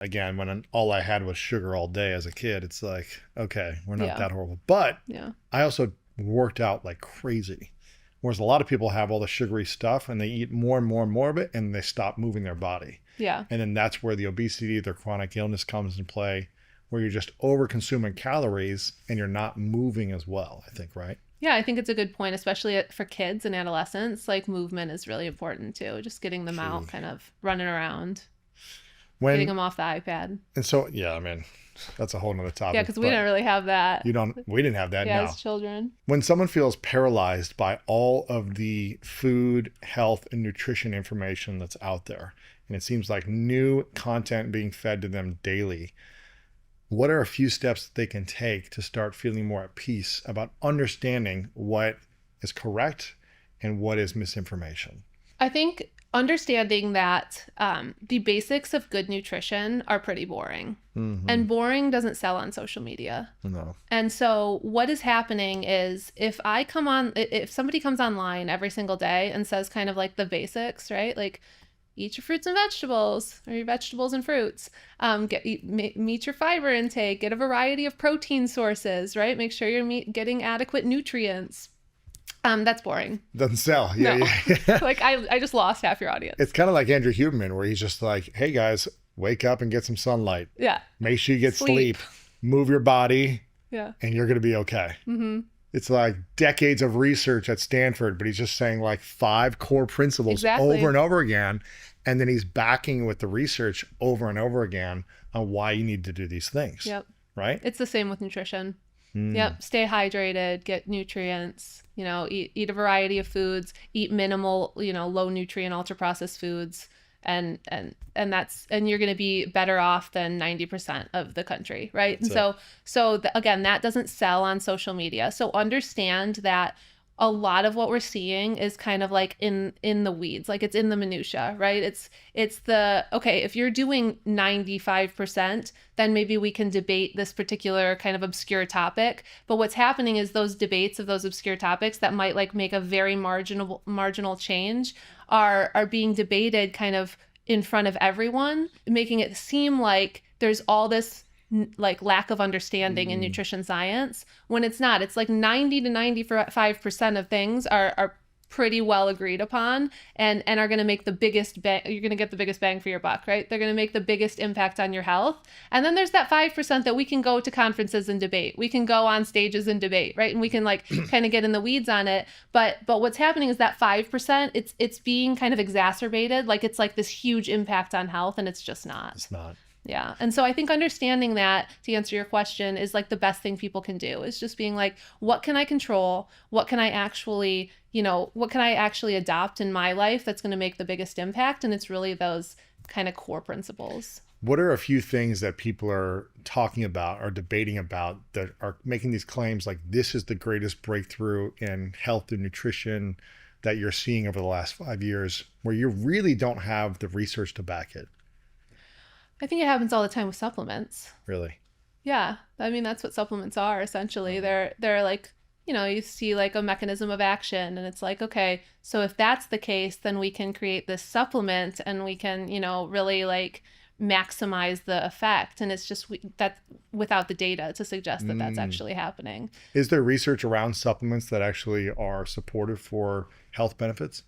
again, when all I had was sugar all day as a kid, it's like, okay, we're not Yeah. that horrible. But Yeah. I also worked out like crazy. Whereas a lot of people have all the sugary stuff and they eat more and more and more of it and they stop moving their body. Yeah. And then that's where the obesity, their chronic illness comes in play, where you're just over consuming calories and you're not moving as well, I think, right? Yeah, I think it's a good point, especially for kids and adolescents. Like movement is really important too. Just getting them out, Key. kind of running around, getting When, them off the iPad. and so, yeah, I mean, that's a whole nother topic. Yeah, because we but didn't really have that. we didn't have that, Yeah, no. as children. When someone feels paralyzed by all of the food, health, and nutrition information that's out there, and it seems like new content being fed to them daily, what are a few steps that they can take to start feeling more at peace about understanding what is correct and what is misinformation? I think understanding that the basics of good nutrition are pretty boring. And boring doesn't sell on social media. No. And so what is happening is if somebody comes online every single day and says kind of like the basics, right? Like eat your fruits and vegetables, or your vegetables and fruits, meet your fiber intake, get a variety of protein sources, right? Make sure you're getting adequate nutrients. That's boring. Doesn't sell. Yeah, No. yeah. Like I just lost half your audience. It's kind of like Andrew Huberman, where he's just like, hey guys, wake up and get some sunlight. Yeah. Make sure you get sleep. Move your body, Yeah. and you're going to be okay. Mm-hmm. It's like decades of research at Stanford, but he's just saying like 5 core principles over and over again. And then he's backing with the research over and over again on why you need to do these things. Yep. Right? It's the same with nutrition. Yep. Stay hydrated, get nutrients, eat a variety of foods, eat minimal, low nutrient, ultra processed foods. And you're going to be better off than 90% of the country. Right. Again, that doesn't sell on social media. So understand that a lot of what we're seeing is kind of like in the weeds, like it's in the minutia, right? Okay, if you're doing 95%, then maybe we can debate this particular kind of obscure topic. But what's happening is those debates of those obscure topics that might like make a very marginal change are being debated kind of in front of everyone, making it seem like there's all this like lack of understanding in nutrition science when it's not. It's like 90 to 95% of things are pretty well agreed upon and are going to make the biggest bang. You're going to get the biggest bang for your buck, right? They're going to make the biggest impact on your health. And then there's that 5% that we can go to conferences and debate. We can go on stages and debate, right? And we can like kind of get in the weeds on it. But what's happening is that 5%, it's being kind of exacerbated. Like it's like this huge impact on health, and it's just not. It's not. Yeah. And so I think understanding that, to answer your question, is like the best thing people can do, is just being like, what can I control? What can I actually adopt in my life that's going to make the biggest impact? And it's really those kind of core principles. What are a few things that people are talking about or debating about that are making these claims like this is the greatest breakthrough in health and nutrition that you're seeing over the last 5 years, where you really don't have the research to back it? I think it happens all the time with supplements. Really? Yeah. I mean, that's what supplements are essentially. They're like, you see like a mechanism of action, and it's like, okay, so if that's the case, then we can create this supplement and we can, really like maximize the effect. And it's just that without the data to suggest that that's actually happening. Is there research around supplements that actually are supportive for health benefits?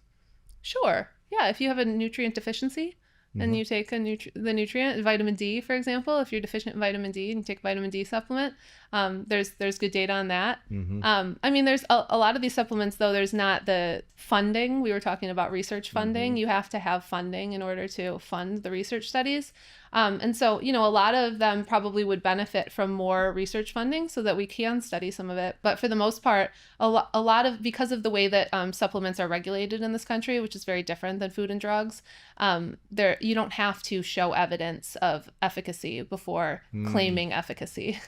Sure. Yeah. If you have a nutrient deficiency, and you take the nutrient, vitamin D, for example, if you're deficient in vitamin D and you take a vitamin D supplement, there's good data on that. I mean, there's a lot of these supplements, though, there's not the funding. We were talking about research funding. You have to have funding in order to fund the research studies. And so, a lot of them probably would benefit from more research funding so that we can study some of it. But for the most part, a lot of, because of the way that supplements are regulated in this country, which is very different than food and drugs, you don't have to show evidence of efficacy before claiming efficacy,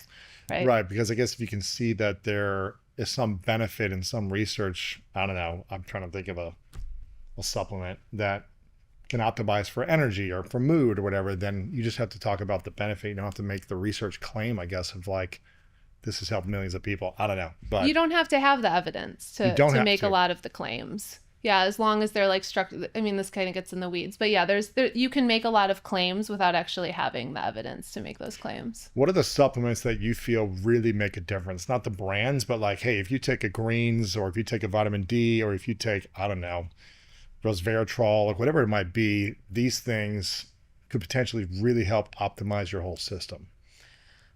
right? Right, because I guess if you can see that there is some benefit in some research, I don't know, I'm trying to think of a supplement that can optimize for energy or for mood or whatever, then you just have to talk about the benefit. You don't have to make the research claim, I guess, of like, this has helped millions of people. I don't know. But you don't have to have the evidence to make a lot of the claims. Yeah, as long as they're like structured. I mean, this kind of gets in the weeds, but yeah, you can make a lot of claims without actually having the evidence to make those claims. What are the supplements that you feel really make a difference? Not the brands, but like, hey, if you take a greens, or if you take a vitamin D, or if you take, I don't know, resveratrol, like whatever it might be, these things could potentially really help optimize your whole system.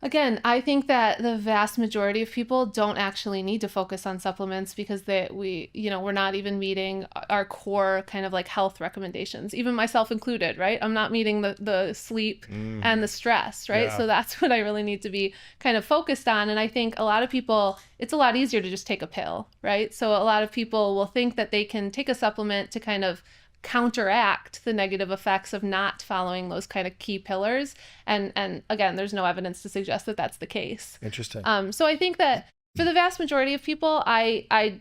Again, I think that the vast majority of people don't actually need to focus on supplements because we're not even meeting our core kind of like health recommendations, even myself included, right? I'm not meeting the sleep and the stress, right? Yeah. So that's what I really need to be kind of focused on. And I think a lot of people, it's a lot easier to just take a pill, right? So a lot of people will think that they can take a supplement to kind of counteract the negative effects of not following those kind of key pillars, and again, there's no evidence to suggest that that's the case. Interesting. So I think that for the vast majority of people, I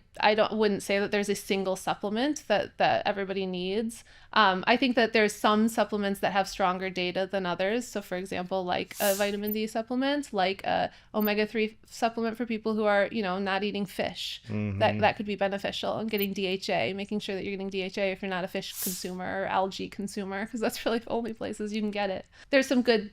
wouldn't say that there's a single supplement that everybody needs. I think that there's some supplements that have stronger data than others. So for example, like a vitamin D supplement, like a omega-3 supplement for people who are, not eating fish, that could be beneficial, and getting DHA, making sure that you're getting DHA if you're not a fish consumer or algae consumer, because that's really the only places you can get it. There's some good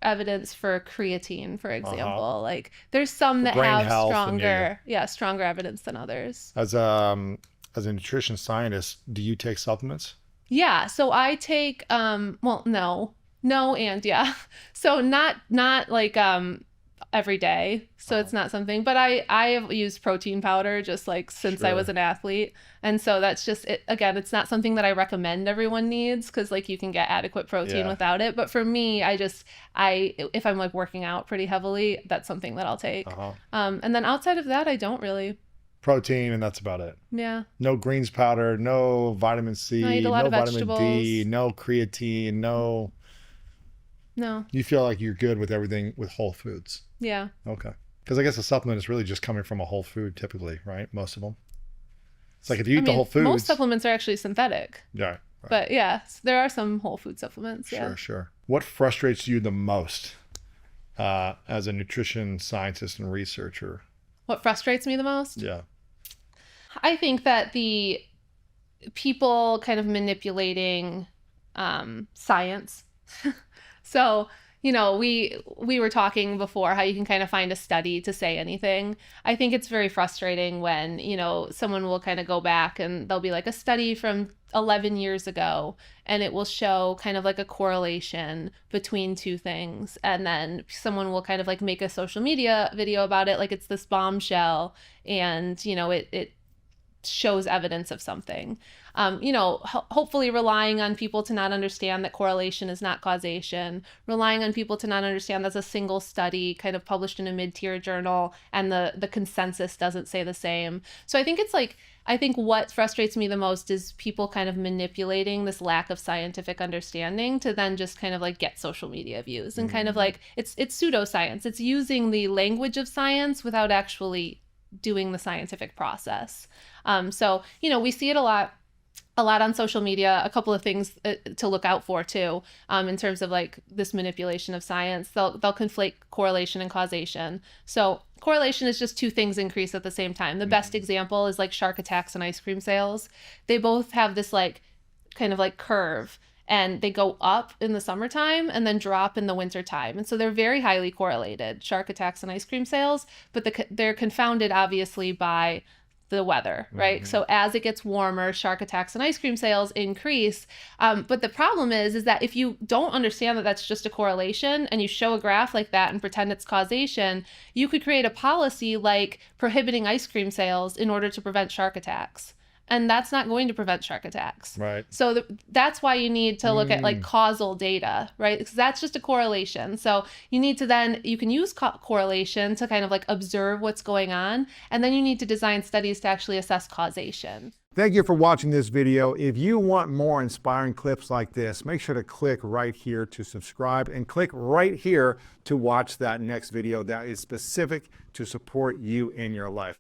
evidence for creatine, for example. Like there's some that have stronger evidence than others. As a nutrition scientist, do you take supplements? Yeah, so I take well, no and yeah. So not like every day. So it's not something, but I have used protein powder just like since I was an athlete. And so that's just it. Again, it's not something that I recommend everyone needs, because like you can get adequate protein without it. But for me, if I'm like working out pretty heavily, that's something that I'll take. And then outside of that, I don't really. Protein, and that's about it. Yeah. No greens powder, no vitamin C, I eat a lot of vitamin vegetables. D, no creatine, no. You feel like you're good with everything with whole foods. Yeah. Okay. Because I guess a supplement is really just coming from a whole food typically, right? Most of them. It's like if you eat the whole foods. Most supplements are actually synthetic. Yeah. Right. But yeah, there are some whole food supplements. Sure. What frustrates you the most as a nutrition scientist and researcher? What frustrates me the most? Yeah. I think that the people kind of manipulating science. So, we were talking before how you can kind of find a study to say anything. I think it's very frustrating when, someone will kind of go back and they'll be like a study from 11 years ago, and it will show kind of like a correlation between two things. And then someone will kind of like make a social media video about it, like it's this bombshell, and, it shows evidence of something. Hopefully relying on people to not understand that correlation is not causation, relying on people to not understand that's a single study kind of published in a mid-tier journal and the consensus doesn't say the same. So I think what frustrates me the most is people kind of manipulating this lack of scientific understanding to then just kind of like get social media views, and kind of like it's pseudoscience. It's using the language of science without actually doing the scientific process. So, we see it a lot on social media. A couple of things to look out for too, in terms of like this manipulation of science. They'll conflate correlation and causation. So correlation is just two things increase at the same time. The best example is like shark attacks and ice cream sales. They both have this like kind of like curve, and they go up in the summertime and then drop in the wintertime. And so they're very highly correlated, shark attacks and ice cream sales, but they're confounded obviously by the weather, right? So as it gets warmer, shark attacks and ice cream sales increase. But the problem is that if you don't understand that that's just a correlation, and you show a graph like that and pretend it's causation, you could create a policy like prohibiting ice cream sales in order to prevent shark attacks. And that's not going to prevent shark attacks. Right. So that's why you need to look at like causal data, right? Because that's just a correlation. So you can use correlation to kind of like observe what's going on. And then you need to design studies to actually assess causation. Thank you for watching this video. If you want more inspiring clips like this, make sure to click right here to subscribe, and click right here to watch that next video that is specific to support you in your life.